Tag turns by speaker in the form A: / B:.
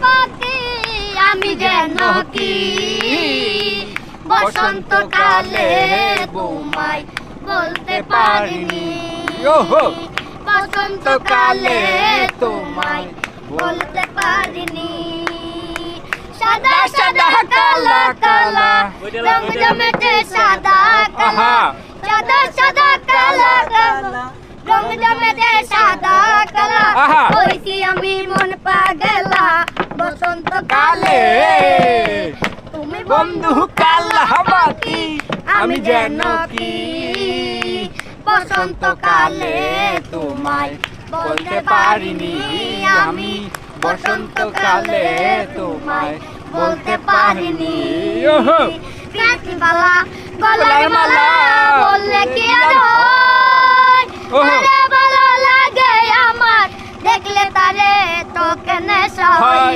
A: পাখি আমি যেন কি বসন্তকালে তোমায় বলতে পারিনি বসন্তকালে তোমায় বলতে পারিনি সাদা সাদা কালা কালা রং জমেছে সাদা কালা সাদা সাদা কালা কালা রং জমেছে সাদা কালা হইছি আমি মন পাগলা বসন্তকালে তুমি বন্ধু কালা পাখি আমি যেন কি বসন্তকালে তোমায় বলতে পারিনি আমি বসন্তকালে তোমায় বলতে পারিনি গাছপালা গলার মালা বললে কি আর হয় ভালো লাগে আমার দেখলে তারে তোকে নেশা হয়